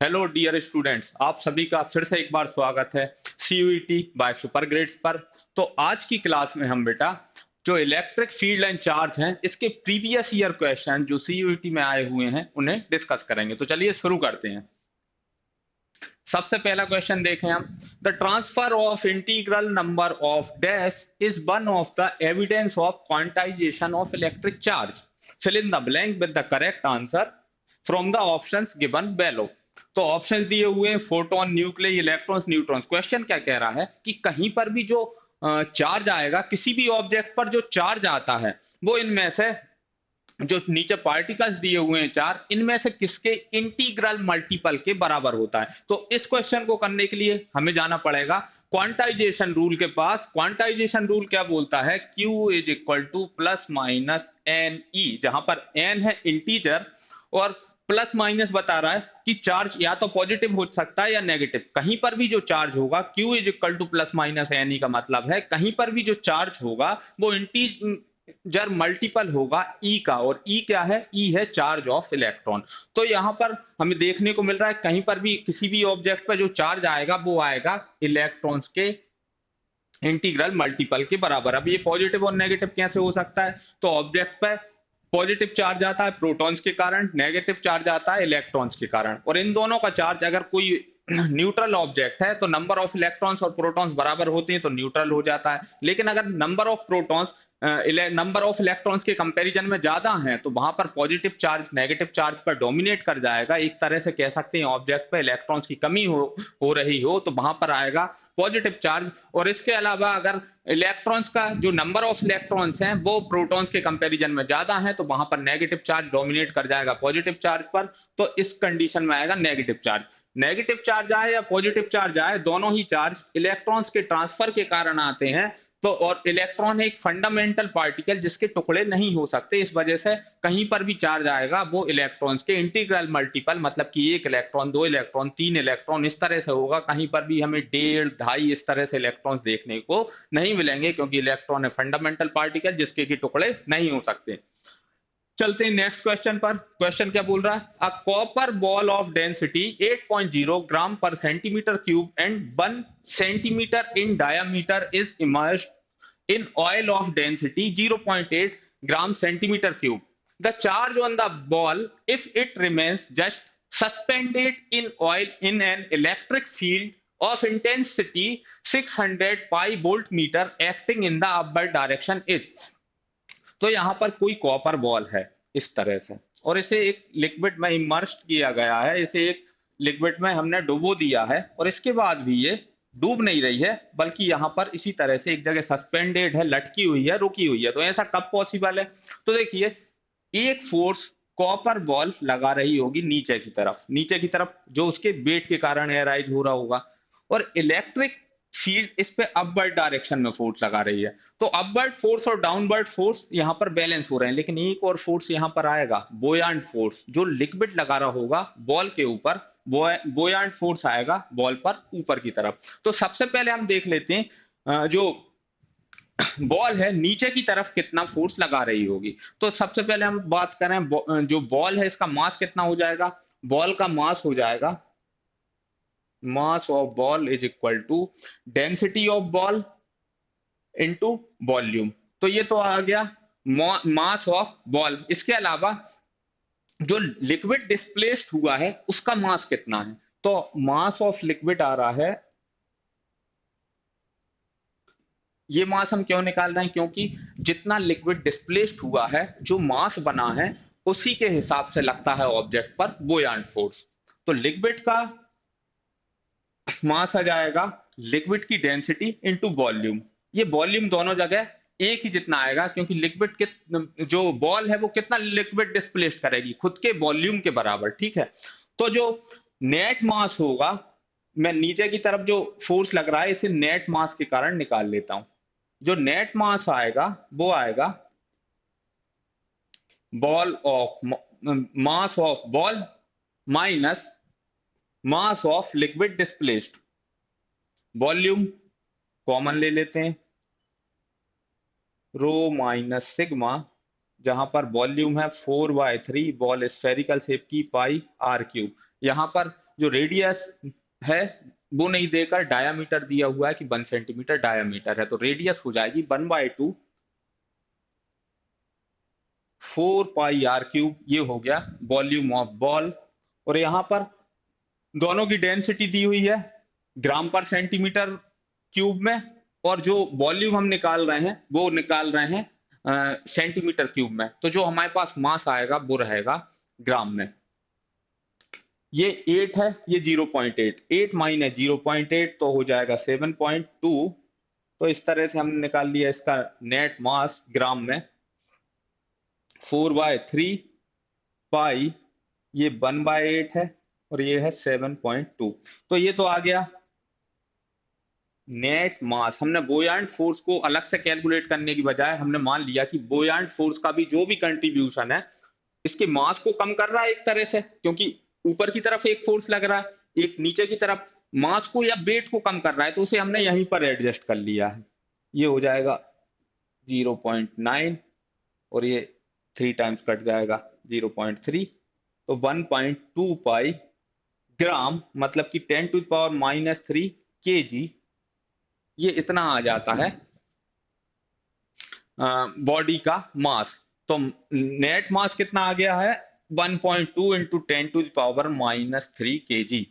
Hello dear students, आप सभी का फिर से एक बार स्वागत है सीयूईटी बाय सुपर ग्रेड्स पर। तो आज की क्लास में हम बेटा जो इलेक्ट्रिक फील्ड एंड चार्ज हैं इसके प्रीवियस ईयर क्वेश्चन जो सीयूईटी में आए हुए हैं उन्हें डिस्कस करेंगे। तो चलिए शुरू करते हैं। सबसे पहला क्वेश्चन देखें हम। The transfer of integral number of dash is one of the evidence of quantization of electric charge. Fill in the blank with the correct answer from the options given below. तो option दिए हुए हैं photon, nucleus, electrons, neutrons. Question क्या कह रहा है कि कहीं पर भी जो चार्ज आएगा, किसी भी ऑब्जेक्ट पर जो चार्ज आता है वो इनमें से जो नीचे पार्टिकल्स दिए हुए हैं चार, इनमें से किसके इंटीग्रल मल्टीपल के बराबर होता है। तो इस क्वेश्चन को करने के लिए हमें जाना पड़ेगा क्वांटाइजेशन रूल के पास। क्वांटाइजेशन रूल क्या बोलता है? Q is equal to plus minus n e, जहां पर एन है इंटीजर और प्लस माइनस बता रहा है कि चार्ज या तो पॉजिटिव हो सकता है या नेगेटिव। कहीं पर भी जो चार्ज होगा Q is equal to plus minus n e का मतलब है कहीं पर भी जो चार्ज होगा वो जर मल्टीपल होगा ई का, और ई क्या है? ई है चार्ज ऑफ इलेक्ट्रॉन। तो यहां पर हमें देखने को मिल रहा है कहीं पर भी किसी भी ऑब्जेक्ट पर जो चार्ज आएगा वो आएगा इलेक्ट्रॉन्स के इंटीग्रल मल्टीपल के बराबर। अब ये पॉजिटिव और नेगेटिव कैसे हो सकता है? तो ऑब्जेक्ट पर पॉजिटिव चार्ज आता है प्रोटॉन्स के कारण, नेगेटिव चार्ज आता है इलेक्ट्रॉन्स के कारण, और इन दोनों का चार्ज अगर कोई न्यूट्रल ऑब्जेक्ट है तो नंबर ऑफ इलेक्ट्रॉन्स और प्रोटॉन्स बराबर होते हैं तो न्यूट्रल हो जाता है। लेकिन अगर number of protons number of electrons के कंपैरिजन में ज्यादा हैं तो वहां पर पॉजिटिव चार्ज नेगेटिव चार्ज पर डोमिनेट कर जाएगा। एक तरह से कह सकते हैं ऑब्जेक्ट पे इलेक्ट्रॉन्स की कमी हो रही हो तो वहां पर आएगा पॉजिटिव चार्ज। और इसके अलावा अगर इलेक्ट्रॉन्स का जो नंबर ऑफ इलेक्ट्रॉन्स हैं वो प्रोटॉन्स के कंपैरिजन में ज्यादा है तो वहां पर नेगेटिव चार्ज डोमिनेट कर जाएगा पॉजिटिव चार्ज पर। तो इस कंडीशन में आएगा नेगेटिव चार्ज। नेगेटिव चार्ज आए या पॉजिटिव चार्ज आए, दोनों ही चार्ज इलेक्ट्रॉन्स के ट्रांसफर के कारण आते हैं। तो और इलेक्ट्रॉन एक फंडामेंटल पार्टिकल जिसके टुकड़े नहीं हो सकते, इस वजह से कहीं पर भी चार्ज आएगा वो इलेक्ट्रॉन्स के इंटीग्रल मल्टीपल, मतलब कि एक इलेक्ट्रॉन, दो इलेक्ट्रॉन, तीन इलेक्ट्रॉन, इस तरह से होगा। कहीं पर भी हमें डेढ़ ढाई इस तरह से इलेक्ट्रॉन्स देखने को नहीं मिलेंगे क्योंकि इलेक्ट्रॉन है फंडामेंटल पार्टिकल जिसके की टुकड़े नहीं हो सकते। चलते हैं नेक्स्ट क्वेश्चन पर। क्वेश्चन क्या बोल रहा है? A copper ball of density 8.0 ग्राम पर centimetre cube and 1 centimetre in diameter is immersed in oil of density 0.8 gram centimeter cube. The charge on the ball, if it remains just suspended in oil in an electric field of intensity 600 pi voltmeter acting in the upward direction is। तो यहां पर कोई copper ball है इस तरह से, और इसे एक लिक्विड में इमर्स्ड किया गया है, इसे एक लिक्विड में हमने डुबो दिया है, और इसके बाद भी ये डूब नहीं रही है बल्कि यहाँ पर इसी तरह से एक जगह सस्पेंडेड है, लटकी हुई है, रुकी हुई है। तो ऐसा कब पॉसिबल है? तो देखिए, एक फोर्स कॉपर बॉल लगा रही होगी नीचे की तरफ, नीचे की तरफ जो उसके वेट के कारण एराइज हो रहा होगा, और इलेक्ट्रिक फील्ड इस पे अपवर्ड डायरेक्शन में फोर्स लगा रही है। तो अपवर्ड फोर्स और डाउनवर्ड फोर्स यहाँ पर बैलेंस हो रहे हैं, लेकिन एक और फोर्स यहाँ पर आएगा, बोयांट फोर्स, जो लिक्विड लगा रहा होगा बॉल के ऊपर, बोयांट फोर्स आएगा बॉल पर ऊपर की तरफ। तो सबसे पहले हम देख लेते हैं जो बॉल है नीचे की तरफ कितना फोर्स लगा रही होगी। तो सबसे पहले हम बात करें जो बॉल है इसका मास कितना हो जाएगा। बॉल का मास हो जाएगा, mass of ball is equal to density of ball into volume. तो ये तो आ गया मास ऑफ बॉल। इसके अलावा जो लिक्विड डिस्प्लेस्ड हुआ है उसका मास कितना है। तो मास ऑफ लिक्विड आ रहा है, ये मास हम क्यों निकाल रहे हैं? क्योंकि जितना लिक्विड डिस्प्लेस्ड हुआ है, जो मास बना है, उसी के हिसाब से लगता है ऑब्जेक्ट पर बोयांट फोर्स। तो लिक्विड का मास आ जाएगा लिक्विड की डेंसिटी इनटू वॉल्यूम। ये वॉल्यूम दोनों जगह एक ही जितना आएगा क्योंकि लिक्विड के जो बॉल है वो कितना लिक्विड डिस्प्लेस करेगी, खुद के वॉल्यूम के बराबर, ठीक है। तो जो नेट मास होगा, मैं नीचे की तरफ जो फोर्स लग रहा है इसे नेट मास के कारण निकाल लेता हूं। जो नेट मास आएगा वो आएगा ball of mass of ball minus mass of liquid displaced. Volume common ले लेते हैं, रो माइनस सिग्मा, जहां पर वॉल्यूम है 4/3, बॉल स्फेरिकल शेप की, पाई आर क्यूब। यहां पर जो रेडियस है वो नहीं देकर डायामीटर दिया हुआ है कि 1 सेंटीमीटर डायामीटर है, तो रेडियस हो जाएगी 1/2 4πr³। ये हो गया वॉल्यूम ऑफ बॉल। और यहाँ पर दोनों की डेंसिटी दी हुई है ग्राम पर सेंटीमीटर क्यूब में, और जो वॉल्यूम हम निकाल रहे हैं वो निकाल रहे हैं सेंटीमीटर क्यूब में। तो जो हमारे पास मास आएगा वो रहेगा ग्राम में। ये 8 है, ये 0.8, 8 माइनस 0.8 तो हो जाएगा 7.2। तो इस तरह से हमने निकाल लिया इसका नेट मास ग्राम में। 4/3 पाई, ये 1/8 है और ये है 7.2। तो ये तो आ गया नेट मास। हमने बोयांट फोर्स को अलग से कैलकुलेट करने की बजाय हमने मान लिया कि बोयांट फोर्स का भी जो भी कंट्रीब्यूशन है इसके मास को कम कर रहा है एक तरह से, क्योंकि ऊपर की तरफ एक फोर्स लग रहा है, एक नीचे की तरफ मास को या वेट को कम कर रहा है, तो उसे हमने यहीं पर एडजस्ट कर लिया है। ये हो जाएगा 0.9 और ये 3 टाइम्स कट जाएगा 0.3, तो 1.2 पाई ग्राम, मतलब कि 10⁻³ kg, ये इतना आ जाता है बॉडी का मास। तो नेट मास कितना आ गया है 1.2 into 10⁻³ kg,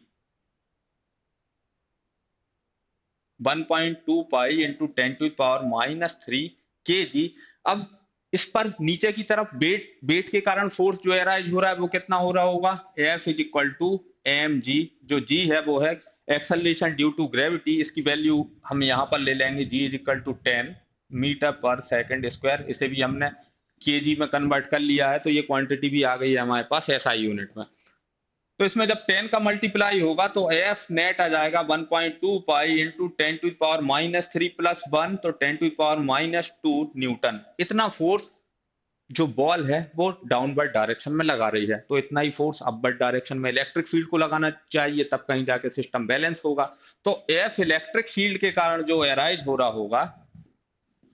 1.2 pi into 10⁻³ kg। अब इस पर नीचे की तरफ वेट के कारण फोर्स जो एराइज हो रहा है वो कितना हो रहा होगा, F is equal to mg। जो g है वो है एक्सेलरेशन ड्यू टू ग्रेविटी, इसकी वैल्यू हम यहाँ पर ले लेंगे, g is equal to 10 metre per second square. इसे भी हमने kg में कन्वर्ट कर लिया है, तो ये क्वांटिटी भी आ गई है हमारे पास SI यूनिट में। तो इसमें जब 10 का मल्टीप्लाई होगा तो F नेट आ जाएगा 1.2 पाई इंटू 10⁻³ प्लस 1, तो 10⁻² न्यूटन। इतना फोर्स जो बॉल है वो डाउनवर्ड डायरेक्शन में लगा रही है, तो इतना ही फोर्स अपवर्ड डायरेक्शन में इलेक्ट्रिक फील्ड को लगाना चाहिए, तब कहीं जाके सिस्टम बैलेंस होगा। तो F इलेक्ट्रिक फील्ड के कारण जो एराइज हो रहा होगा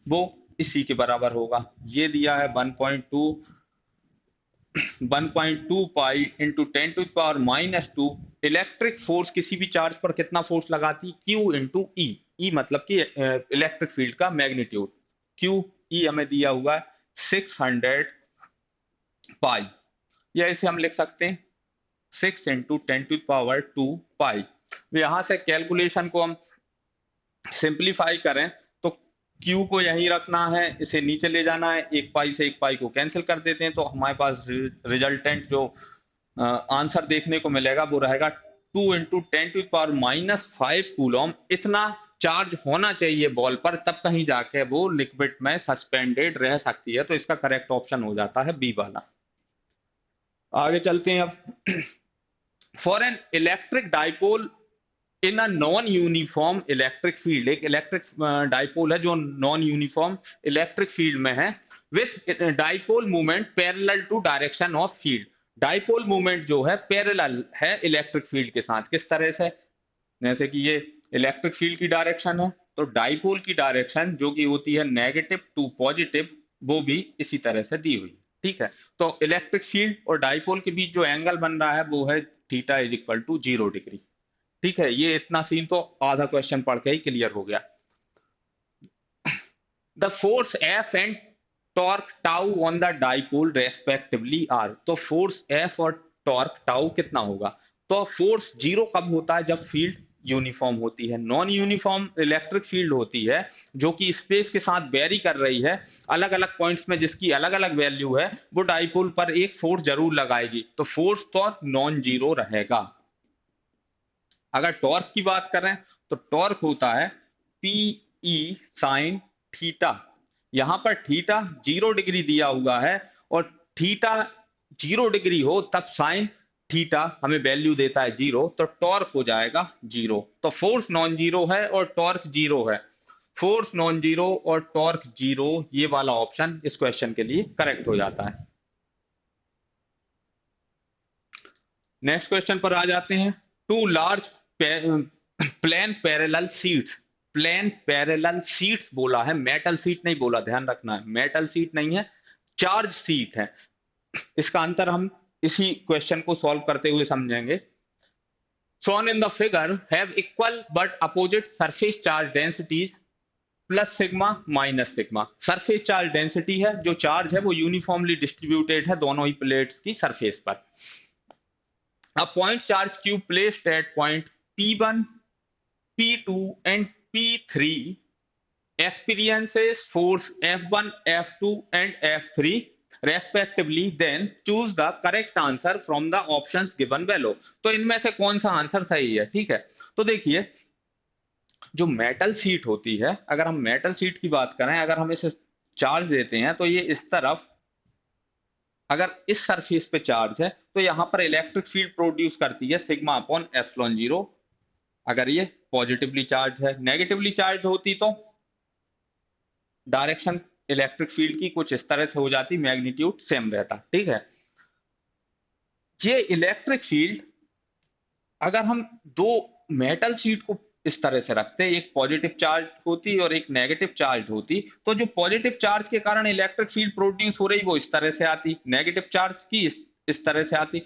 वो इसी के बराबर होगा। ये दिया है 1.2 पाई इंटू 10⁻²। इलेक्ट्रिक फोर्स किसी भी चार्ज पर कितना फोर्स लगाती, Q इंटू ई। ई मतलब कि इलेक्ट्रिक फील्ड का मैग्नीट्यूड, Q ई हमें दिया हुआ है 600 पाई, या इसे हम लिख सकते हैं 6 इंटू 10⁻² पाई। यहां से कैलकुलेशन को हम सिंप्लीफाई करें तो Q को यहीं रखना है, इसे नीचे ले जाना है, एक पाई से एक पाई को कैंसिल कर देते हैं, तो हमारे पास रिजल्टेंट जो आंसर देखने को मिलेगा वो रहेगा 2 इंटू 10⁻⁵ कूलम। इतना चार्ज होना चाहिए बॉल पर, तब कहीं जाके वो लिक्विड में सस्पेंडेड रह सकती है। तो इसका करेक्ट ऑप्शन हो जाता है बी वाला। आगे चलते हैं अब। For an electric dipole in a non uniform electric field, एक इलेक्ट्रिक डाइपोल है जो नॉन यूनिफॉर्म इलेक्ट्रिक फील्ड में है, with dipole movement parallel to direction of field. Dipole movement जो है पैरेलल है इलेक्ट्रिक फील्ड के साथ। किस तरह से, जैसे कि ये इलेक्ट्रिक फील्ड की डायरेक्शन है, तो डाइपोल की डायरेक्शन जो कि होती है नेगेटिव टू पॉजिटिव, वो भी इसी तरह से दी हुई। ठीक है, तो इलेक्ट्रिक फील्ड और डाइपोल के बीच जो एंगल बन रहा है वो है theta is equal to 0 degree. ठीक है, ये इतना सीन तो आधा क्वेश्चन पढ़ के ही क्लियर हो गया। The force F and torque tau on the dipole respectively are. तो फोर्स F और टॉर्क टाउ कितना होगा, तो फोर्स 0 कब होता है, जब फील्ड यूनिफॉर्म होती है। नॉन यूनिफॉर्म इलेक्ट्रिक फील्ड होती है जो कि स्पेस के साथ वेरी कर रही है, अलग अलग पॉइंट्स में जिसकी अलग अलग वैल्यू है, वो डाइपोल पर एक फोर्स जरूर लगाएगी, तो फोर्स तो नॉन जीरो रहेगा। अगर टॉर्क की बात करें तो टॉर्क होता है PE साइन थीटा। यहां पर थीटा 0 डिग्री दिया हुआ है, और थीटा 0 डिग्री हो तब साइन थीटा हमें वैल्यू देता है 0, तो टॉर्क हो जाएगा 0। तो फोर्स नॉन जीरो है और टॉर्क 0 है। फोर्स नॉन जीरो और टॉर्क 0, ये वाला ऑप्शन इस क्वेश्चन के लिए करेक्ट हो जाता है। नेक्स्ट क्वेश्चन पर आ जाते हैं। Two large plane parallel sheets, plane parallel sheets बोला है, मेटल सीट नहीं बोला, ध्यान रखना है, मेटल सीट नहीं है, चार्ज सीट है। इसका अंतर हम इसी क्वेश्चन को सॉल्व करते हुए समझेंगे। shown in the figure have equal but opposite surface charge densities plus sigma minus sigma. Surface charge density है, जो चार्ज है वो यूनिफॉर्मली डिस्ट्रीब्यूटेड है दोनों ही प्लेट्स की सरफेस पर। A point charge q placed at point P1, P2 and P3 experiences force F1, F2 and F3 respectively, then choose the correct answer from the options given below। तो इनमें से कौन सा answer सही है, ठीक है। तो देखिए, जो मेटल शीट होती है, अगर हम मेटल शीट की बात करें, अगर हम इसे चार्ज देते हैं तो ये इस तरफ, अगर इस सरफेस पे चार्ज है तो यहां पर इलेक्ट्रिक फील्ड प्रोड्यूस करती है सिग्मा अपॉन एप्सिलॉन जीरो, अगर ये पॉजिटिवली चार्ज है। नेगेटिवली चार्ज होती तो डायरेक्शन इलेक्ट्रिक फील्ड की कुछ इस तरह से हो जाती, मैग्नीट्यूड सेम रहता, ठीक है। ये इलेक्ट्रिक फील्ड, अगर हम दो मेटल शीट को इस तरह से रखते, एक पॉजिटिव चार्ज होती और एक नेगेटिव चार्ज होती, तो जो पॉजिटिव चार्ज के कारण इलेक्ट्रिक फील्ड प्रोड्यूस हो रही वो इस तरह से आती, नेगेटिव चार्ज की इस तरह से आती।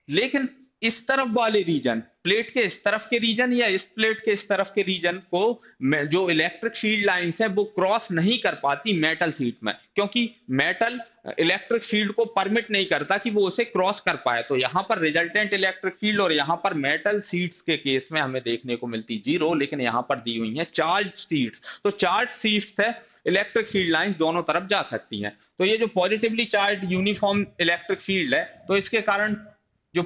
लेकिन इस तरफ वाले रीजन, प्लेट के इस तरफ के रीजन या इस प्लेट के इस तरफ के रीजन को जो इलेक्ट्रिक फील्ड लाइंस है वो क्रॉस नहीं कर पाती मेटल शीट में, क्योंकि मेटल इलेक्ट्रिक फील्ड को परमिट नहीं करता कि वो उसे क्रॉस कर पाए। तो यहां पर रिजल्टेंट इलेक्ट्रिक फील्ड और यहां पर मेटल शीट्स के केस में हमें देखने को मिलती जीरो, लेकिन यहां पर दी हुई है चार्ज शीट्स। तो चार्ज शीट्स है इलेक्ट्रिक फील्ड लाइंस दोनों तरफ जा सकती हैं। तो ये जो positively charge uniform electric field है, तो इसके कारण जो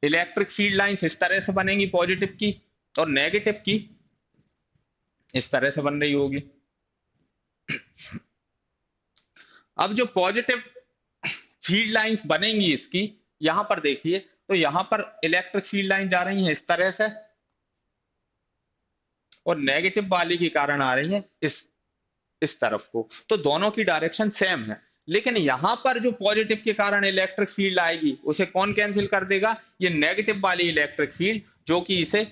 इलेक्ट्रिक फील्ड लाइंस इस तरह से बनेंगी पॉजिटिव की, और नेगेटिव की इस तरह से बन रही होगी। अब जो पॉजिटिव फील्ड लाइंस बनेंगी इसकी, यहां पर देखिए, तो यहां पर इलेक्ट्रिक फील्ड लाइन जा रही है इस तरह से, और नेगेटिव वाली के कारण आ रही है इस तरफ को। तो दोनों की डायरेक्शन सेम है, लेकिन यहां पर जो पॉजिटिव के कारण इलेक्ट्रिक फील्ड आएगी उसे कौन कैंसिल कर देगा? ये नेगेटिव वाली इलेक्ट्रिक फील्ड, जो कि इसे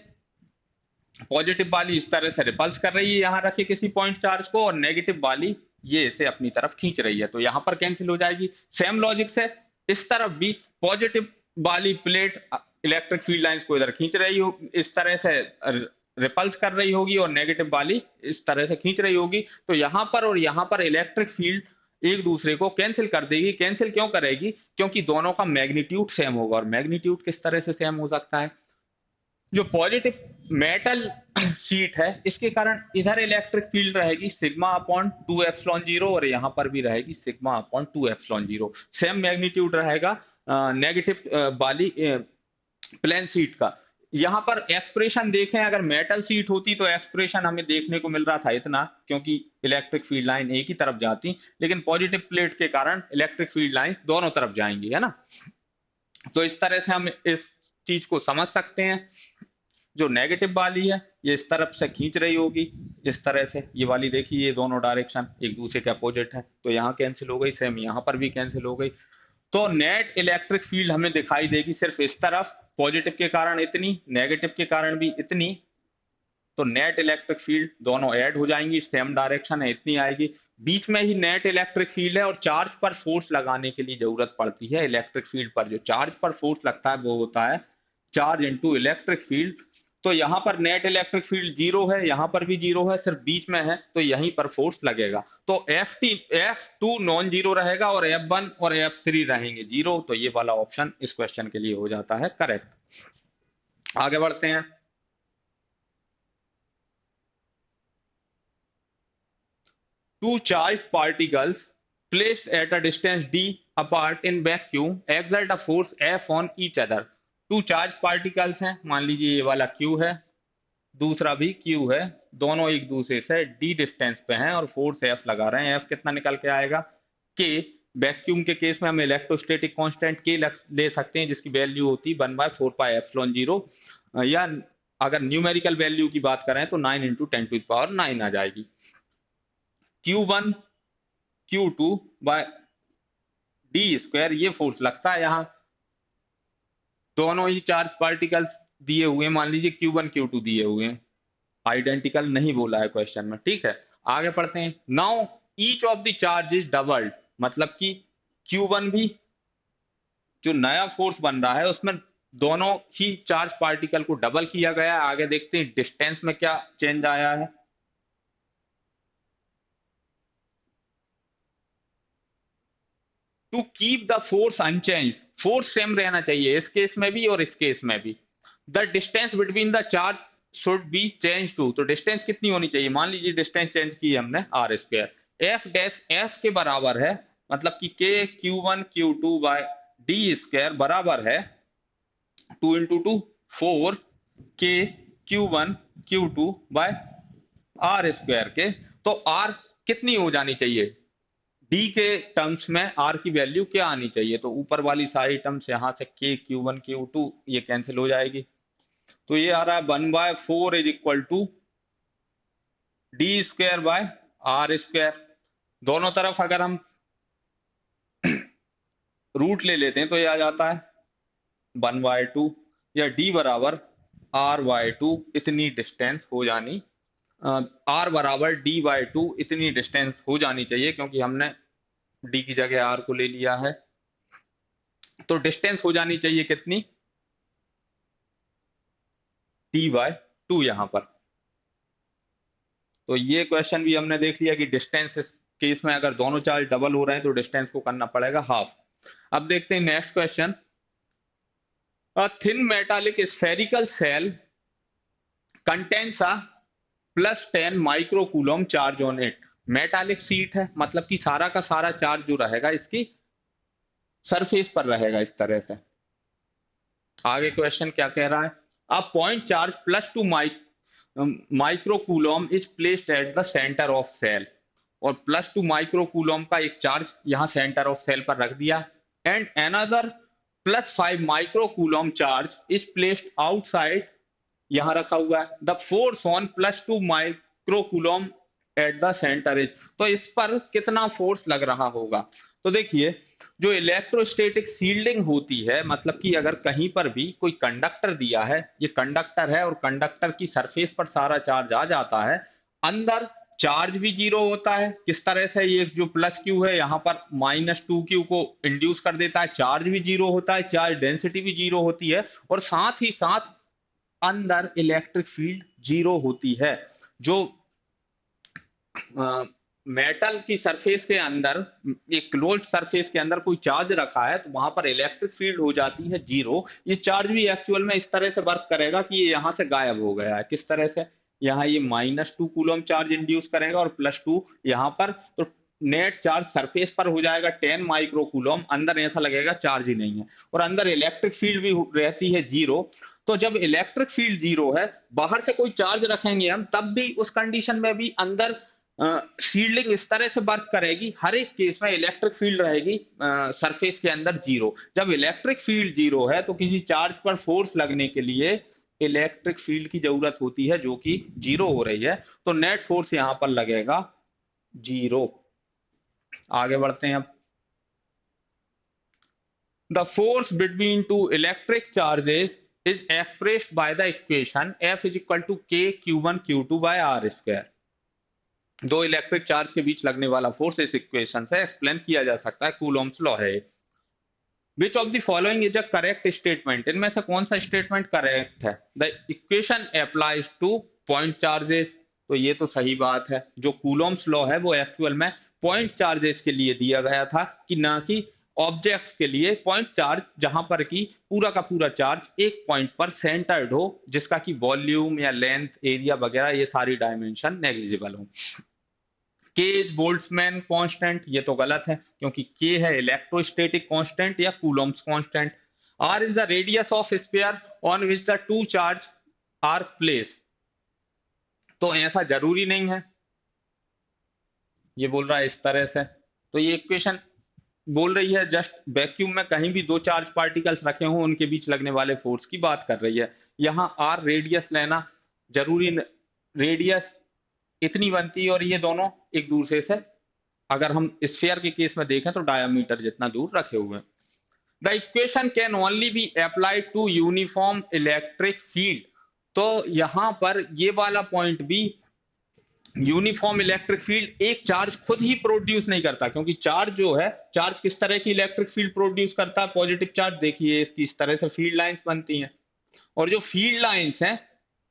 पॉजिटिव वाली इस तरह से रिपल्स कर रही है यहां रखे किसी पॉइंट चार्ज को, और नेगेटिव वाली ये इसे अपनी तरफ खींच रही है, तो यहां पर कैंसिल हो जाएगी। सेम लॉजिक से इस तरफ भी पॉजिटिव वाली प्लेट इलेक्ट्रिक फील्ड लाइंस को इधर खींच रही हो, इस तरह से रिपल्स कर रही होगी, और नेगेटिव वाली इस तरह से खींच रही होगी। तो यहां पर और यहां पर इलेक्ट्रिक फील्ड एक दूसरे को कैंसिल कर देगी। कैंसिल क्यों करेगी? क्योंकि दोनों का मैग्नीट्यूड सेम होगा, और मैग्नीट्यूड किस तरह से सेम हो सकता है? जो पॉजिटिव मेटल शीट है इसके कारण इधर इलेक्ट्रिक फील्ड रहेगी सिग्मा अपॉन 2 एप्सिलॉन जीरो, और यहां पर भी रहेगी sigma upon 2 epsilon zero. Same magnitude रहेगा नेगेटिव वाली प्लेन शीट का। यहां पर एक्सप्रेशन देखें, अगर मेटल शीट होती तो एक्सप्रेशन हमें देखने को मिल रहा था इतना, क्योंकि इलेक्ट्रिक फील्ड लाइन एक ही तरफ जाती, लेकिन पॉजिटिव प्लेट के कारण इलेक्ट्रिक फील्ड लाइन दोनों तरफ जाएंगी, है ना। तो इस तरह से हम इस चीज को समझ सकते हैं। जो नेगेटिव वाली है ये इस तरफ से खींच रही होगी इस तरह से, ये वाली देखिए, ये दोनों डायरेक्शन एक दूसरे के अपोजिट है, तो यहाँ कैंसिल हो गई, सेम यहाँ पर भी कैंसिल हो गई। तो नेट इलेक्ट्रिक फील्ड हमें दिखाई देगी सिर्फ इस तरफ, पॉजिटिव के कारण इतनी, नेगेटिव के कारण भी इतनी। तो नेट इलेक्ट्रिक फील्ड दोनों ऐड हो जाएंगी, सेम डायरेक्शन है, इतनी आएगी। बीच में ही नेट इलेक्ट्रिक फील्ड है, और चार्ज पर फोर्स लगाने के लिए जरूरत पड़ती है इलेक्ट्रिक फील्ड पर। जो चार्ज पर फोर्स लगता है वो होता है चार्ज इनटू इलेक्ट्रिक फील्ड। तो यहां पर नेट इलेक्ट्रिक फील्ड जीरो है, यहां पर भी जीरो है, सिर्फ बीच में है, तो यहीं पर फोर्स लगेगा। तो F2 नॉन जीरो रहेगा, और F1 और F3 रहेंगे जीरो। तो ये वाला ऑप्शन इस क्वेश्चन के लिए हो जाता है करेक्ट। आगे बढ़ते हैं। Two charged particles placed at a distance d apart in vacuum exert a force F on each other। Two charge particles हैं, मान लीजिए ये वाला Q है, दूसरा भी Q है, दोनों एक दूसरे से d डिस्टेंस पे हैं और फोर्स F लगा रहे हैं। F कितना निकल के आएगा? K। वैक्यूम के केस में हम इलेक्ट्रोस्टैटिक कांस्टेंट K ले सकते हैं, जिसकी वैल्यू होती 1/4 पाई एप्सिलॉन जीरो, या अगर न्यूमेरिकल वैल्यू की बात करें तो 9 × 10⁹ आ जाएगी। Q1 Q2 by d square ये फोर्स लगता है यहाँ। दोनों ही चार्ज पार्टिकल्स दिए हुए, मान लीजिए Q1 Q2 दिए हुए हैं, आइडेंटिकल नहीं बोला है क्वेश्चन में, ठीक है। आगे पढ़ते हैं। Now each of the charge is doubled, मतलब कि Q1 भी जो नया फोर्स बन रहा है उसमें दोनों ही चार्ज पार्टिकल को डबल किया गया है। आगे देखते हैं डिस्टेंस में क्या चेंज आया है। To keep the force unchange, force same रहना चाहिए इस केस में भी और इस केस में भी। The distance between the charge should be change to, तो डिस्टेंस कितनी होनी चाहिए, मान लीजिए डिस्टेंस चेंज की हमने r square, F dash F के बराबर है, मतलब कि k q one q two by d square बराबर है 2 × 2 4 k q one q two by are square के। तो आर कितनी हो जानी चाहिए, डी के टर्म्स में आर की वैल्यू क्या आनी चाहिए, तो ऊपर वाली सारी टर्म्स यहां से के क्यू वन क्यू टू ये कैंसिल हो जाएगी। तो ये आ रहा है 1/4 is equal to d square by are square. दोनों तरफ अगर हम रूट ले लेते हैं तो ये आ जाता है 1/2, या डी बराबर r/2 इतनी डिस्टेंस हो जानी, r बराबर d/2 इतनी डिस्टेंस हो जानी चाहिए, क्योंकि हमने d की जगह r को ले लिया है। तो डिस्टेंस हो जानी चाहिए कितनी, d/2 यहां पर। तो ये क्वेश्चन भी हमने देख लिया कि डिस्टेंस इस केस में अगर दोनों चार्ज डबल हो रहे हैं तो डिस्टेंस को करना पड़ेगा हाफ। अब देखते हैं next question. A thin metallic spherical shell contains a +10 microcoulomb charge on it. Metallic seat है, मतलब कि सारा का सारा चार्ज जो रहेगा इसकी सरफेस पर रहेगा इस तरह से। आगे क्वेश्चन क्या कह रहा है, a point charge +2 microcoulomb is placed at the centre of cell, और +2 माइक्रोकूलम का एक चार्ज यहां सेंटर ऑफ सेल पर रख दिया, and another +5 microcoulomb charge is placed outside, यहां रखा हुआ है। The force on +2 microcoulomb eight the centre is, तो इस पर कितना फोर्स लग रहा होगा। तो देखिए जो इलेक्ट्रोस्टैटिक शील्डिंग होती है, मतलब कि अगर कहीं पर भी कोई कंडक्टर दिया है, ये कंडक्टर है और कंडक्टर की सरफेस पर सारा चार्ज आ जाता है, अंदर चार्ज भी जीरो होता है। किस तरह से, ये जो प्लस क्यू है यहाँ पर -2q को इंड्यूस कर देता है, चार्ज भी जीरो होता है, चार्ज डेंसिटी भी जीरो होती है, और साथ ही साथ अंदर इलेक्ट्रिक फील्ड जीरो होती है। जो मेटल की सरफेस के अंदर, एक क्लोज सरफेस के अंदर कोई चार्ज रखा है तो वहां पर इलेक्ट्रिक फील्ड हो जाती है जीरो। ये चार्ज भी एक्चुअल में इस तरह से वर्क करेगा कि ये यहां से गायब हो गया है। किस तरह से, यहाँ ये -2 कूलम चार्ज इंड्यूस करेगा और +2 यहाँ पर, तो नेट चार्ज सरफेस पर हो जाएगा 10 माइक्रो कूलम, अंदर ऐसा लगेगा चार्ज ही नहीं है, और अंदर इलेक्ट्रिक फील्ड भी रहती है जीरो। तो जब इलेक्ट्रिक फील्ड जीरो है, बाहर से कोई चार्ज रखेंगे हम, तब भी उस कंडीशन में भी अंदर शील्डिंग इस तरह से वर्क करेगी, हर एक केस में इलेक्ट्रिक फील्ड रहेगी सरफेस के अंदर जीरो। जब इलेक्ट्रिक फील्ड जीरो है तो किसी चार्ज पर फोर्स लगने के लिए इलेक्ट्रिक फील्ड की जरूरत होती है, जो कि जीरो हो रही है, तो नेट फोर्स यहां पर लगेगा जीरो। आगे बढ़ते हैं अब। The force between two electric charges is expressed by the equation F is equal to k Q1 Q2 by are square. दो इलेक्ट्रिक चार्ज के बीच लगने वाला फोर्स इस इक्वेशन से एक्सप्लेन किया जा सकता है, कूलॉम्स लॉ है। Which of the following is a correct statement, इनमें से कौन सा स्टेटमेंट करेक्ट है। The equation applies two point charges, तो ये तो सही बात है। जो कूलॉम्स लॉ है वो एक्चुअल में पॉइंट चार्जेस के लिए दिया गया था, कि ना कि ऑब्जेक्ट्स के लिए। पॉइंट चार्ज जहां पर कि पूरा का पूरा चार्ज एक पॉइंट पर सेंटर्ड हो, जिसका कि वॉल्यूम या लेंथ एरिया वगैरह ये सारी डायमेंशन नेग्लिजिबल हो। के इज बोल्ट्जमैन कांस्टेंट, ये तो गलत है, क्योंकि के है इलेक्ट्रोस्टैटिक कांस्टेंट या coulomb's constant. R is the radius of sphere on which the two charge are place, तो ऐसा जरूरी नहीं है, ये बोल रहा है इस तरह से। तो ये इक्वेशन बोल रही है जस्ट वैक्यूम में कहीं भी दो चार्ज पार्टिकल्स रखे हों उनके बीच लगने वाले फोर्स की बात कर रही है। यहाँ आर रेडियस लेना जरूरी, रेडियस इतनी बनती है और ये दोनों एक दूसरे से, अगर हम स्फीयर के केस में देखें तो डायमीटर जितना दूर रखे हुए हैं। The equation can only be applied to uniform electric field, तो यहां पर ये वाला पॉइंट भी यूनिफॉर्म इलेक्ट्रिक फील्ड एक चार्ज खुद ही प्रोड्यूस नहीं करता, क्योंकि चार्ज जो है, चार्ज किस तरह की इलेक्ट्रिक फील्ड प्रोड्यूस करता है? Positive charge. देखिए इसकी इस तरह से फील्ड लाइंस बनती हैं, और जो फील्ड लाइंस हैं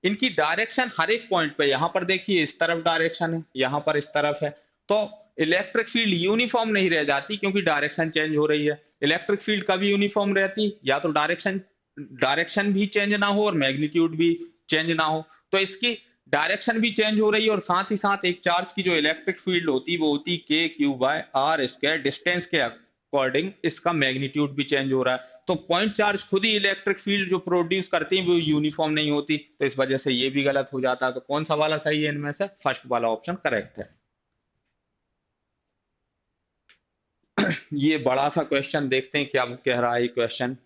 इनकी डायरेक्शन हर एक पॉइंट पे, यहां पर देखिए इस तरफ डायरेक्शन है, यहां पर इस तरफ है, तो इलेक्ट्रिक फील्ड यूनिफॉर्म नहीं रह जाती क्योंकि डायरेक्शन चेंज हो रही है। इलेक्ट्रिक फील्ड कभी यूनिफॉर्म रहती, या तो डायरेक्शन डायरेक्शन भी चेंज ना हो और मैग्नीट्यूड भी चेंज ना हो। तो इसकी डायरेक्शन भी चेंज हो रही है, और साथ ही साथ एक चार्ज की जो इलेक्ट्रिक फील्ड होती वो होती k Q by are square, distance के अकॉर्डिंग इसका मैग्नीट्यूड भी चेंज हो रहा है। तो पॉइंट चार्ज खुद ही इलेक्ट्रिक फील्ड जो प्रोड्यूस करती है वो यूनिफॉर्म नहीं होती, तो इस वजह से ये भी गलत हो जाता है। तो कौन सा वाला सही है इनमें से? फर्स्ट वाला ऑप्शन करेक्ट है। ये बड़ा सा क्वेश्चन देखते हैं क्या कह रहा है ये question.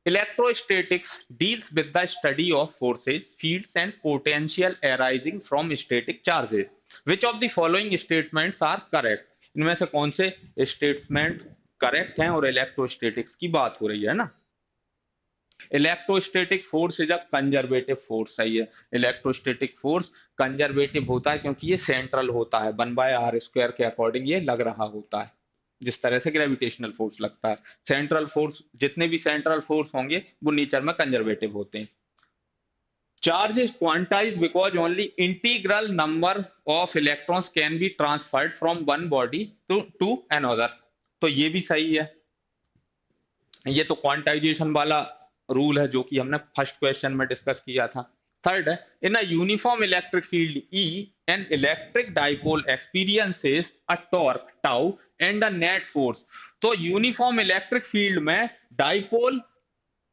Electrostatics deals with the study of forces, fields, and potential arising from static charges. Which of the following statements are correct? इनमें से कौन से स्टेटमेंट करेक्ट हैं? और इलेक्ट्रोस्टैटिक्स की बात हो रही है ना। Electrostatic force is a conservative force, सही है। इलेक्ट्रोस्टैटिक फोर्स कंजर्वेटिव होता है क्योंकि ये सेंट्रल होता है, 1/r² के अकॉर्डिंग ये लग रहा होता है, जिस तरह से ग्रेविटेशनल फोर्स लगता है। सेंट्रल फोर्स, जितने भी सेंट्रल फोर्स होंगे वो नेचर में कंजर्वेटिव होते हैं। Charge is quantized because only integral number of electrons can be transferred from one body to another, तो ये भी सही है। ये तो क्वांटाइजेशन वाला रूल है जो कि हमने फर्स्ट क्वेश्चन में डिस्कस किया था। थर्ड है, in a uniform electric field E an electric dipole experiences a torque tau and a net force. तो यूनिफॉर्म इलेक्ट्रिक फील्ड में डाइपोल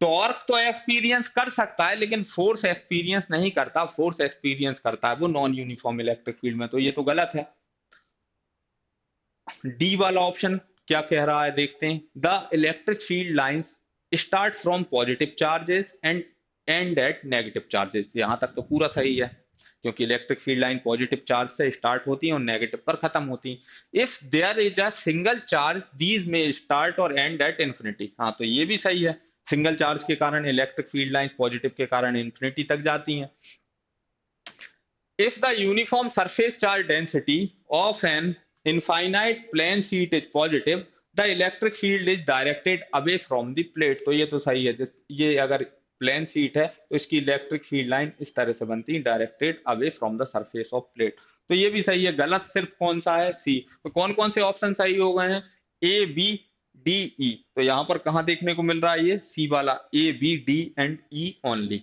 टॉर्क तो एक्सपीरियंस कर सकता है लेकिन फोर्स एक्सपीरियंस नहीं करता, फोर्स एक्सपीरियंस करता है वो नॉन यूनिफॉर्म इलेक्ट्रिक फील्ड में, तो ये तो गलत है। डी वाला ऑप्शन क्या कह रहा है देखते हैं। The electric field lines start from positive charges and end at negative charges, यहां तक तो पूरा सही है क्योंकि electric field line positive charge से स्टार्ट होती है और नेगेटिव पर खत्म होती है। If there is a single charge these may start और एंड एट इंफिनिटी, हाँ तो ये भी सही है। सिंगल चार्ज के कारण इलेक्ट्रिक फील्ड लाइन पॉजिटिव के कारण इंफिनिटी तक जाती हैं। If the uniform surface charge density of an infinite plane sheet is positive, the electric field is directed away from the plate. तो ये तो सही है। ये अगर प्लेन शीट है तो इसकी इलेक्ट्रिक फील्ड लाइन इस तरह से बनती है, directed away from the surface of plate. तो ये भी सही है। गलत सिर्फ कौन सा है? सी। तो कौन कौन से ऑप्शन सही हो गए हैं? ए, बी, डी, ई। तो यहां पर कहां देखने को मिल रहा है? ये सी वाला, A, B, D and E only.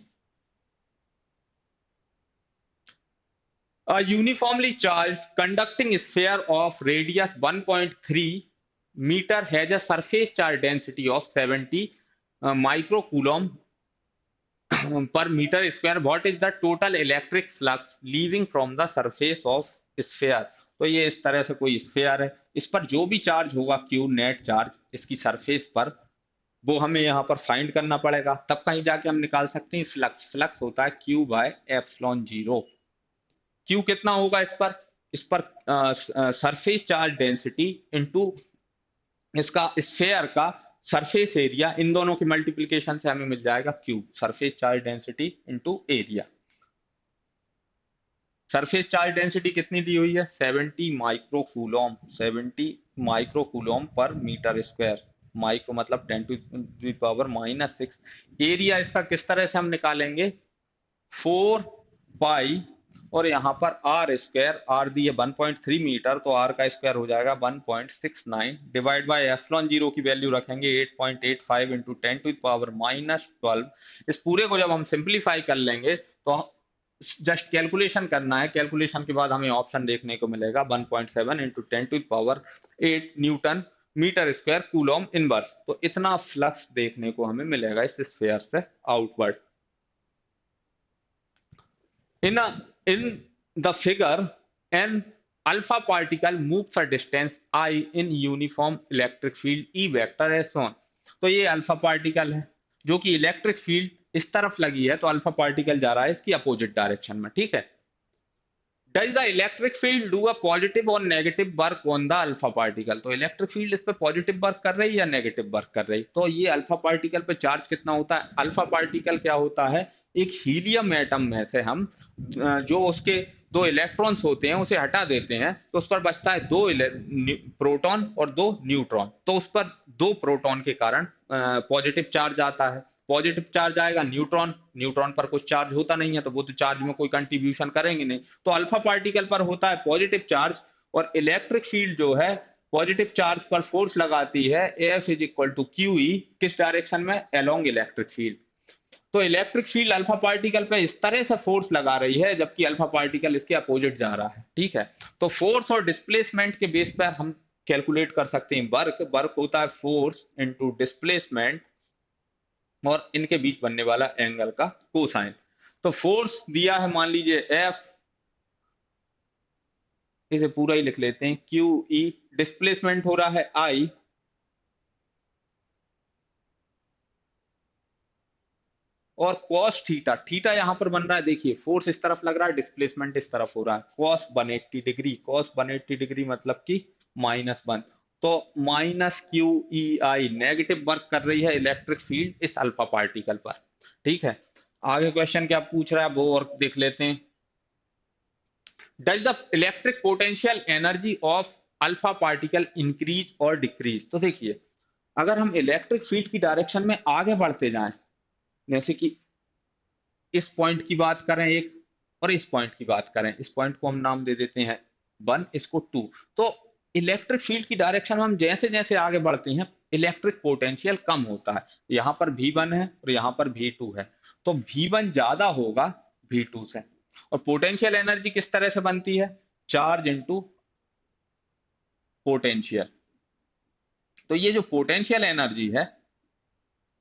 A uniformly charged conducting sphere of radius 1.3 meter has a surface charge density of 70 microcoulomb per meter square. What is the total electric flux leaving from the surface of sphere? तो ये इस तरह से कोई sphere है, इस पर जो भी चार्ज होगा क्यू नेट चार्ज इसकी सरफेस पर, वो हमें यहाँ पर फाइंड करना पड़ेगा, तब कहीं जाके हम निकाल सकते हैं फ्लक्स। फ्लक्स होता है Q by epsilon zero. Q कितना होगा इस पर सरफेस चार्ज डेंसिटी इनटू इसका स्फेयर का सरफेस एरिया, इन दोनों की मल्टीप्लिकेशन से हमें मिल जाएगा Q, surface charge density into area. Surface charge density कितनी दी हुई है? 70 माइक्रोकूलम, 70 माइक्रोकूलम पर मीटर स्क्वायर। माइक्रो मतलब 10⁻⁻⁶। एरिया इसका किस तरह से हम निकालेंगे? 4 पाई और यहाँ पर आर स्क्वायर, आर दी है 1.3 मीटर, तो आर का स्क्वायर हो जाएगा 1.69 डिवाइड बाय एप्सिलॉन जीरो की वैल्यू रखेंगे 8.85 इंटू 10⁻⁻12। इस पूरे को जब हम सिंप्लीफाई कर लेंगे तो जस्ट कैलकुलेशन करना है, कैलकुलेशन के बाद हमें ऑप्शन देखने को मिलेगा 1.7 into 10⁸ newton metre square coulomb inverse. तो इतना फ्लक्स देखने को हमें मिलेगा इस स्फीयर से outward. In the figure, an alpha particle moves a distance I in uniform electric field E vector as shown। तो ये अल्फा पार्टिकल है जो कि इलेक्ट्रिक फील्ड इस तरफ लगी है, तो अल्फा पार्टिकल जा रहा है इसकी अपोजिट डायरेक्शन में, ठीक है। Does the electric field do a positive or negative work on the alpha particle. तो इलेक्ट्रिक फील्ड इस पे पॉजिटिव वर्क कर रही है या नेगेटिव वर्क कर रही। तो ये अल्फा पार्टिकल पे चार्ज कितना होता है। अल्फा पार्टिकल क्या होता है, एक हीलियम एटम में से हम जो उसके दो इलेक्ट्रॉन्स होते हैं उसे हटा देते हैं तो उस पर बचता है दो प्रोटॉन और दो न्यूट्रॉन। तो उस पर दो प्रोटॉन के कारण पॉजिटिव चार्ज आता है। पॉजिटिव चार्ज आएगा, न्यूट्रॉन न्यूट्रॉन पर कुछ चार्ज होता नहीं है तो वो तो चार्ज में कोई कंट्रीब्यूशन करेंगे नहीं। तो अल्फा पार्टिकल पर होता है पॉजिटिव चार्ज और इलेक्ट्रिक फील्ड जो है पॉजिटिव चार्ज पर फोर्स लगाती है F is equal to q E, किस डायरेक्शन में, अलोंग इलेक्ट्रिक फील्ड। तो इलेक्ट्रिक फील्ड अल्फा पार्टिकल पे इस तरह से फोर्स लगा रही है जबकि अल्फा पार्टिकल इसके अपोजिट जा रहा है। ठीक है, तो फोर्स और डिस्प्लेसमेंट के बेस पर हम कैलकुलेट कर सकते हैं वर्क। वर्क होता है फोर्स इनटू डिस्प्लेसमेंट और इनके बीच बनने वाला एंगल का कोसाइन। तो फोर्स दिया है मान लीजिए एफ, इसे पूरा ही लिख लेते हैं क्यू ई, डिस्प्लेसमेंट हो रहा है आई, और कॉस थीटा, थीटा यहां पर बन रहा है, देखिए फोर्स इस तरफ लग रहा है, डिस्प्लेसमेंट इस तरफ हो रहा है, कॉस 180 डिग्री, कॉस 180 डिग्री मतलब कि -1। तो माइनस क्यू ई आई, नेगेटिव वर्क कर रही है इलेक्ट्रिक फील्ड इस अल्फा पार्टिकल पर। ठीक है, आगे क्वेश्चन क्या पूछ रहा है वो और देख लेते हैं। Does the electric potential energy of alpha particle increase और डिक्रीज। तो देखिए अगर हम इलेक्ट्रिक फील्ड की डायरेक्शन में आगे बढ़ते जाएं, जैसे कि इस पॉइंट की बात करें एक और इस पॉइंट की बात करें, इस पॉइंट को हम नाम दे देते हैं 1, इसको 2। तो इलेक्ट्रिक फील्ड की डायरेक्शन में हम जैसे जैसे आगे बढ़ते हैं इलेक्ट्रिक पोटेंशियल कम होता है। यहाँ पर V1 है और यहाँ पर V2 है, तो V1 ज्यादा होगा V2 से। और पोटेंशियल एनर्जी किस तरह से बनती है, चार्ज इनटू पोटेंशियल। तो ये जो पोटेंशियल एनर्जी है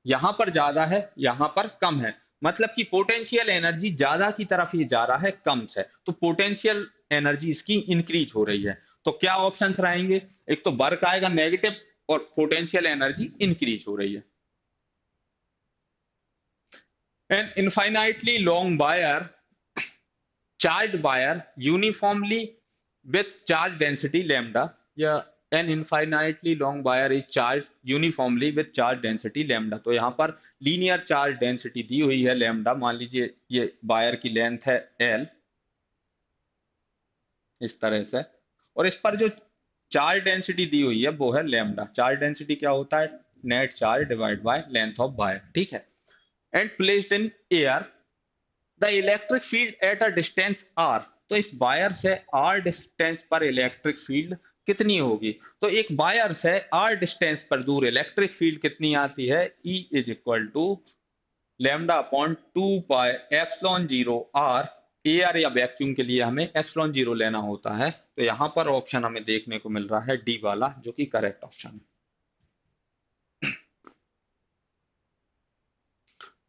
यहां पर ज्यादा है यहां पर कम है, मतलब कि पोटेंशियल एनर्जी ज्यादा की तरफ ये जा रहा है कम से, तो पोटेंशियल एनर्जी इसकी इंक्रीज हो रही है। तो क्या ऑप्शंस रहेंगे, एक तो वर्क आएगा नेगेटिव और पोटेंशियल एनर्जी इंक्रीज हो रही है। An infinitely long wire, charge wire uniformly with charge density lambda, या an infinitely long wire is charge uniformly with charge density lambda. तो यहाँ पर लीनियर चार्ज डेंसिटी दी हुई है लैम्डा, मान लीजिए ये वायर की लेंथ है एल इस तरह से, और इस पर जो चार्ज डेंसिटी दी हुई है वो है लैम्डा। चार्ज डेंसिटी क्या होता है, net charge divide by length of wire. ठीक है, and placed in air the electric field at a distance R. तो इस वायर से आर डिस्टेंस पर इलेक्ट्रिक फील्ड कितनी होगी। तो एक वायर से आर डिस्टेंस पर दूर इलेक्ट्रिक फील्ड कितनी आती है, E is equal to lambda upon 2 pi epsilon 0 R. Air या वैक्यूम के लिए हमें एप्सिलॉन 0 लेना होता है, तो यहां पर ऑप्शन हमें देखने को मिल रहा है डी वाला, जो कि करेक्ट ऑप्शन है।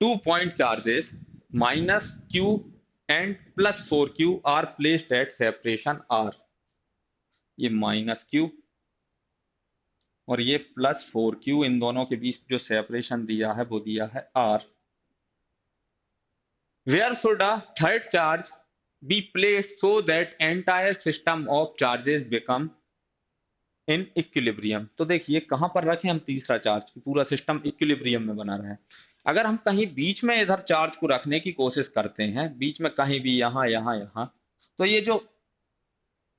2 point charges minus q and plus 4q are placed at separation r। ये माइनस q और ये प्लस 4q, इन दोनों के बीच जो सेपरेशन दिया है वो दिया है r। Where should a third charge be placed so that entire system of charges become in equilibrium. तो देखिए कहां पर रखें हम तीसरा चार्ज, पूरा सिस्टम इक्विलिब्रियम में बना रहे। अगर हम कहीं बीच में इधर चार्ज को रखने की कोशिश करते हैं, बीच में कहीं भी यहां यहां यहां, तो ये जो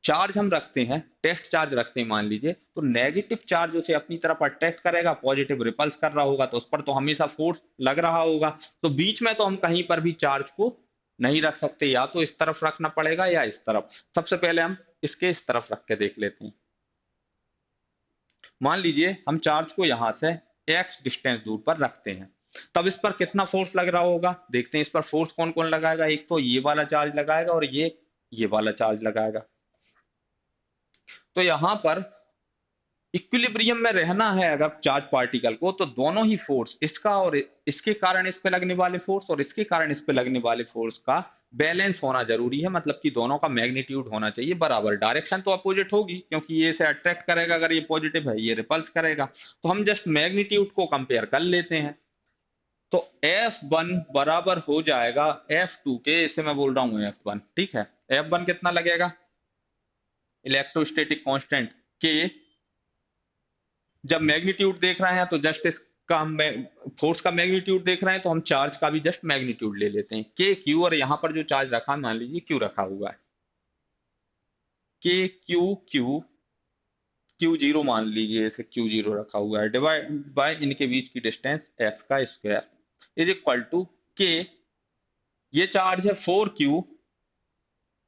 चार्ज हम रखते हैं, टेस्ट चार्ज रखते हैं मान लीजिए, तो नेगेटिव चार्ज उसे अपनी तरफ अट्रैक्ट करेगा, पॉजिटिव रिपल्स कर रहा होगा, तो उस पर तो हमेशा फोर्स लग रहा होगा। तो बीच में तो हम कहीं पर भी चार्ज को नहीं रख सकते, या तो इस तरफ रखना पड़ेगा या इस तरफ। सबसे पहले हम इसके इस तरफ रख के देख लेते हैं। मान लीजिए हम चार्ज को यहां से x डिस्टेंस दूर पर रखते हैं, तब इस पर कितना फोर्स लग रहा होगा, देखते हैं इस पर फोर्स कौन कौन लगाएगा। एक तो ये वाला चार्ज लगाएगा और ये वाला चार्ज लगाएगा। तो यहां पर इक्विलिब्रियम में रहना है अगर चार्ज पार्टिकल को, तो दोनों ही फोर्स, इसका और इसके कारण इस पे लगने वाले फोर्स और इसके कारण इस पे लगने वाले फोर्स का बैलेंस होना जरूरी है, मतलब कि दोनों का मैग्नीट्यूड होना चाहिए बराबर। डायरेक्शन तो अपोजिट होगी क्योंकि ये इसे अट्रैक्ट करेगा, अगर ये पॉजिटिव है ये रिपल्स करेगा। तो हम जस्ट मैग्नीट्यूड को कंपेयर कर लेते हैं। तो F1 बराबर हो जाएगा F2 के, इसे मैं बोल रहा हूँ F1। ठीक है, F1 कितना लगेगा, इलेक्ट्रोस्टैटिक कांस्टेंट के, जब मैग्नीट्यूड देख रहे हैं तो जस्ट इसका हम फोर्स का मैग्नीट्यूड देख रहे हैं तो हम चार्ज का भी जस्ट मैग्नीट्यूड ले लेते हैं, के क्यू, और यहाँ पर जो चार्ज रखा मान लीजिए क्यू रखा हुआ है, के क्यू क्यू क्यू जीरो मान लीजिए, इसे क्यू जीरो रखा हुआ है, डिवाइड बाय इनके बीच की डिस्टेंस एफ का square is equal to K, ये चार्ज है 4Q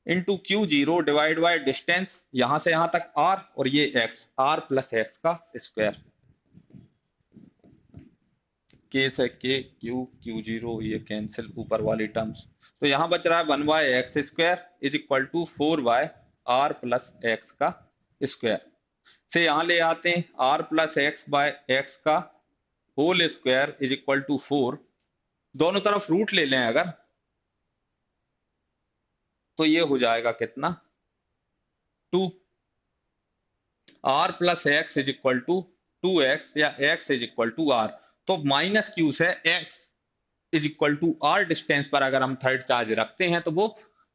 into Q zero divide by distance यहां से यहां तक R, और ये एक्स, R प्लस एक्स का स्क्वायर, के से के क्यू क्यू जीरो ये कैंसिल ऊपर वाली टर्म्स, तो यहां बच रहा है 1/x² is equal to 4/r plus X का स्क्वायर, से यहां ले आते हैं r plus X by x का whole square is equal to 4, दोनों तरफ रूट ले लें अगर तो ये हो जाएगा कितना 2, r plus X is equal to 2x या x is equal to r, तो माइनस क्यू से x is equal to r distance पर अगर हम थर्ड चार्ज रखते हैं तो वो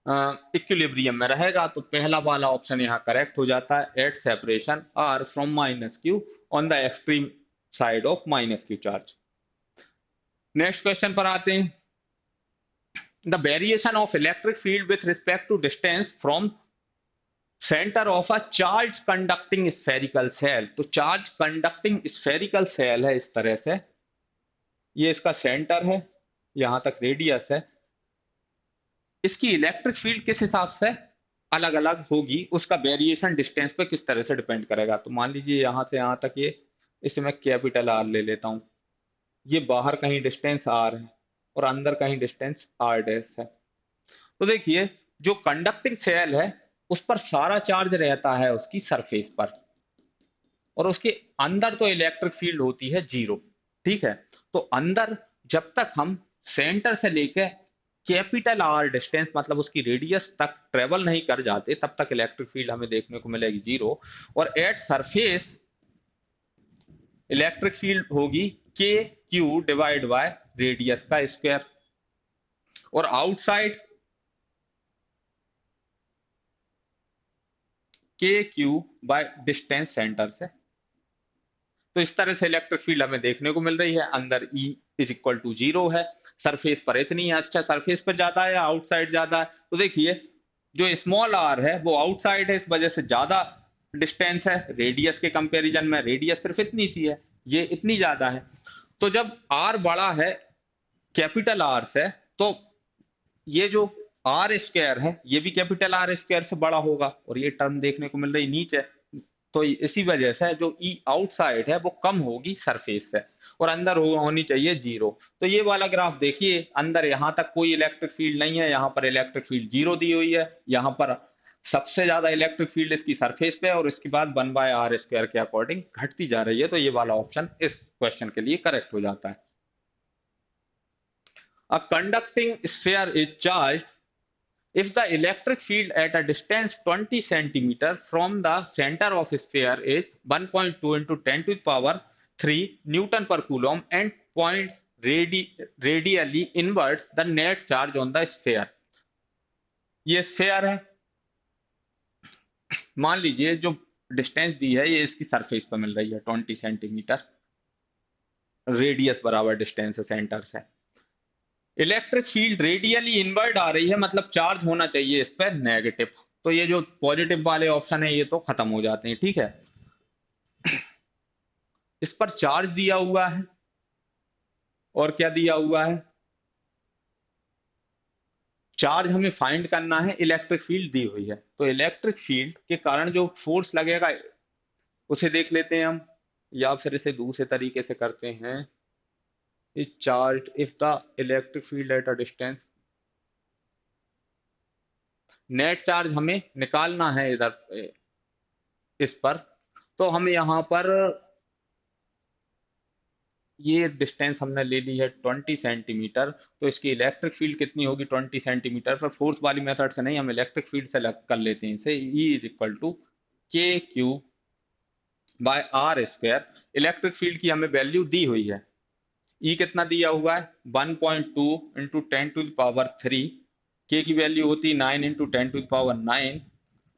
इक्विलिब्रियम में रहेगा, तो पहला वाला ऑप्शन यहाँ करेक्ट हो जाता है, at separation r from minus Q on the extreme side of minus Q charge. Next question पर आते हैं, the variation of electric field with respect to distance from center of a charge conducting spherical cell, तो charge conducting spherical shell है इस तरह से, ये इसका सेंटर है, यहां तक रेडियस है, इसकी इलेक्ट्रिक फील्ड किस हिसाब से अलग अलग होगी, उसका वेरिएशन डिस्टेंस पे किस तरह से डिपेंड करेगा। तो मान लीजिए यहां से यहां तक ये, इसे मैं कैपिटल आर ले लेता हूं, ये बाहर कहीं डिस्टेंस आर है और अंदर कहीं डिस्टेंस आर डैश है, तो देखिए जो कंडक्टिंग सेल है उस पर सारा चार्ज रहता है उसकी सरफेस पर, और उसके अंदर तो इलेक्ट्रिक फील्ड होती है 0, ठीक है। तो अंदर जब तक हम सेंटर से लेकर कैपिटल आर डिस्टेंस मतलब उसकी रेडियस तक ट्रेवल नहीं कर जाते तब तक इलेक्ट्रिक फील्ड हमें देखने को मिलेगी 0, और एट सरफेस इलेक्ट्रिक फील्ड होगी के क्यू डिवाइड बाय रेडियस का स्क्वायर, और आउटसाइड के क्यू बाय डिस्टेंस सेंटर से, तो इस तरह से इलेक्ट्रिक फील्ड हमें देखने को मिल रही है, अंदर E इज इक्वल टू 0 है, सरफेस पर इतनी है, अच्छा सरफेस पर ज्यादा है या आउटसाइड ज्यादा है, तो देखिए जो स्मॉल r है वो आउटसाइड है, इस वजह से ज्यादा डिस्टेंस है रेडियस के कंपैरिजन में, रेडियस सिर्फ इतनी सी है, ये इतनी ज्यादा है, तो जब r बड़ा है कैपिटल R से तो ये जो आर स्क्वायर है ये भी कैपिटल आर स्क्वायर से बड़ा होगा, और ये टर्म देखने को मिल रही नीचे, तो इसी वजह से जो ई आउटसाइड है वो कम होगी सरफेस से, और अंदर होनी चाहिए 0, तो ये वाला ग्राफ देखिए, अंदर यहां तक कोई इलेक्ट्रिक फील्ड नहीं है, यहाँ पर इलेक्ट्रिक फील्ड 0 दी हुई है, यहाँ पर सबसे ज्यादा इलेक्ट्रिक फील्ड इसकी सरफेस पे है, और इसके बाद 1/r² के अकॉर्डिंग घटती जा रही है, तो ये वाला ऑप्शन इस क्वेश्चन के लिए करेक्ट हो जाता है। A conducting sphere is charged if the electric field at a distance 20 centimeter from the center of sphere is 1.2 into 10 to the power 3 Newton per coulomb and points radially inwards the net charge on the sphere। ये sphere है, मान लीजिए जो distance दी है ये इसकी surface पर मिल रही है 20 सेंटीमीटर, रेडियस बराबर डिस्टेंस है सेंटर से, इलेक्ट्रिक फील्ड रेडियली इनवर्ड आ रही है, मतलब चार्ज होना चाहिए इस पर नेगेटिव, तो ये जो पॉजिटिव वाले ऑप्शन है ये तो खत्म हो जाते हैं, ठीक है। इस पर चार्ज दिया हुआ है और क्या दिया हुआ है, चार्ज हमें फाइंड करना है, इलेक्ट्रिक फील्ड दी हुई है, तो इलेक्ट्रिक फील्ड के कारण जो फोर्स लगेगा उसे देख लेते हैं हम, या फिर इसे दूसरे तरीके से करते हैं, is charged if the electric field at a distance, net charge हमें निकालना है इधर इस पर, तो हम यहाँ पर ये डिस्टेंस हमने ले ली है 20 सेंटीमीटर, तो इसकी इलेक्ट्रिक फील्ड कितनी होगी 20 सेंटीमीटर पर, फोर्स वाली मेथड से नहीं, हम इलेक्ट्रिक फील्ड से कर लेते हैं इसे, E is equal to K Q by are square, electric field की हमें वैल्यू दी हुई है, E कितना दिया हुआ है 1.2 इंटू 10 टू द पावर 3 के की वैल्यू होती है 9 इंटू 10⁹,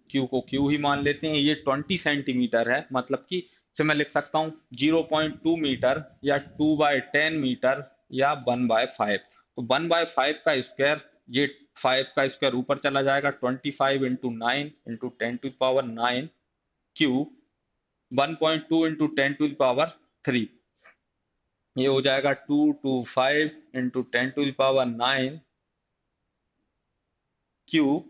क्यू को क्यू ही मान लेते हैं, ये 20 सेंटीमीटर है, मतलब कि इसे मैं लिख सकता हूँ 0.2 मीटर या 2/10 मीटर या 1/5। तो 1/5 का स्क्वायर, ये 5 का स्क्वायर ऊपर चला जाएगा, 25 इंटू 9 इंटू 10⁹ क्यू 1.2 इंटू 10⁻³ ये हो जाएगा 225 इंटू 10⁹ क्यू।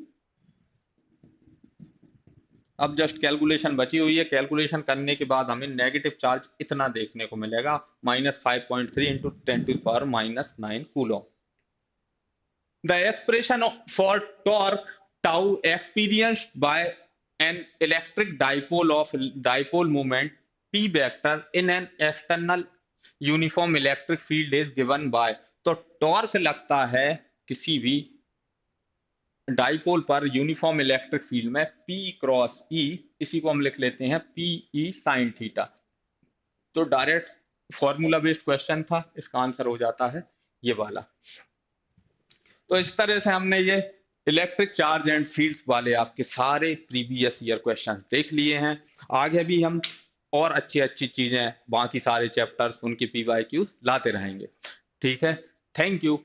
अब जस्ट कैलकुलेशन बची हुई है, कैलकुलेशन करने के बाद हमें नेगेटिव चार्ज इतना देखने को मिलेगा, -5.3 into 10⁻⁹ coulomb. The expression for torque tau experienced by an electric dipole moment P vector in an external uniform electric field is given by। तो टॉर्क लगता है किसी भी डाइपोल पर यूनिफॉर्म इलेक्ट्रिक फील्ड में P क्रॉस E, इसी को हम लिख लेते हैं PE sin थीटा। तो डायरेक्ट फॉर्मूला बेस्ड क्वेश्चन था, इसका आंसर हो जाता है ये वाला। तो इस तरह से हमने ये इलेक्ट्रिक चार्ज एंड फील्ड्स वाले आपके सारे प्रीवियस ईयर क्वेश्चन देख लिए हैं। आगे भी हम और अच्छी अच्छी चीजें, बाकी सारे चैप्टर्स, उनके PYQs लाते रहेंगे। ठीक है, थैंक यू।